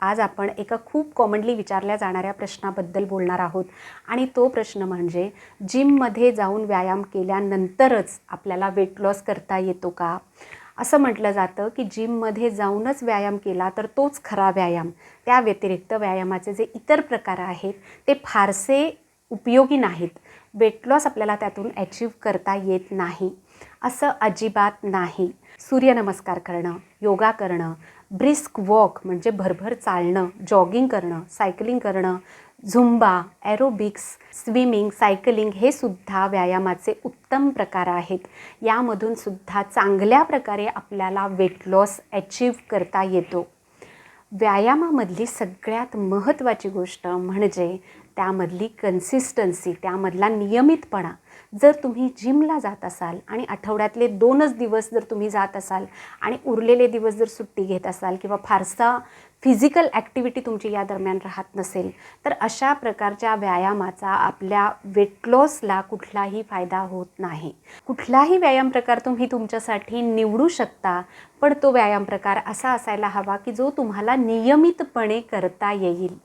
आज आपण एका खूप कॉमनली विचारल्या जाणाऱ्या प्रश्नाबद्दल बोलणार आहोत आणि तो प्रश्न म्हणजे जिममध्ये जाऊन व्यायाम केल्यानंतरच आपल्याला वेट लॉस करता येतो का? असं म्हटलं जातं की जिममध्ये जाऊनच व्यायाम केला तर तोच खरा व्यायाम. त्या व्यतिरिक्त व्यायामाचे जे इतर प्रकार आहेत ते फारसे उपयोगी नाहीत. वेट लॉस आपल्याला त्यातून अचीव करता येत नाही. असं अजिबात नाही. सूर्यनमस्कार करणं, योगा करणं, ब्रिस्क वॉक म्हणजे भरभर चालणं, जॉगिंग करणं, सायकलिंग करणं, झुंबा, ॲरोबिक्स, स्विमिंग, सायकलिंग हे सुद्धा व्यायामाचे उत्तम प्रकार आहेत. यामधून सुद्धा चांगल्या प्रकारे आपल्याला वेट लॉस अचीव करता येतो. व्यायामामधली सगळ्यात महत्त्वाची गोष्ट म्हणजे त्यामधली कन्सिस्टन्सी, त्यामधला नियमितपणा. जर तुम्ही जिमला जात असाल आणि आठवड्यातले 2च दिवस जर तुम्ही जात असाल आणि उरलेले दिवस जर सुट्टी घेत असाल किंवा फारसा फिजिकल ॲक्टिव्हिटी तुमची या दरम्यान राहत नसेल, तर अशा प्रकारच्या व्यायामाचा आपल्या वेट लॉसला कुठलाही फायदा होत नाही. कुठलाही व्यायाम प्रकार तुम्ही तुमच्यासाठी निवडू शकता, पण तो व्यायाम प्रकार असा असायला हवा की जो तुम्हाला नियमितपणे करता येईल.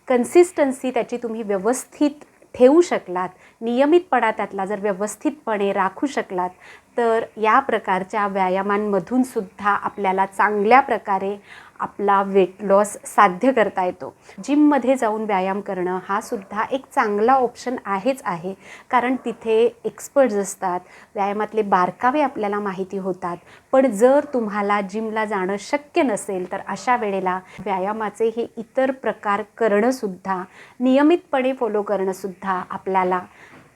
कन्सिस्टन्सी त्याची तुम्ही व्यवस्थित ठेवू शकलात, नियमितपणा त्यातला जर व्यवस्थितपणे राखू शकलात, तर या प्रकारच्या व्यायामांमधून सुद्धा आपल्याला चांगल्या प्रकारे आपला वेट लॉस साध्य करता येतो. जिममध्ये जाऊन व्यायाम करणं हा सुद्धा एक चांगला ऑप्शन आहे, कारण तिथे एक्सपर्ट्स असतात, व्यायामातले बारकावे आपल्याला माहिती होतात. पण जर तुम्हाला जिमला जाणं शक्य नसेल तर अशा वेळेला व्यायामाचे हे इतर प्रकार करणंसुद्धा, नियमितपणे फॉलो करणंसुद्धा आपल्याला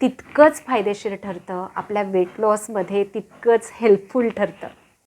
तितकंच फायदेशीर ठरतं, आपल्या वेट लॉसमध्ये तितकंच हेल्पफुल ठरतं.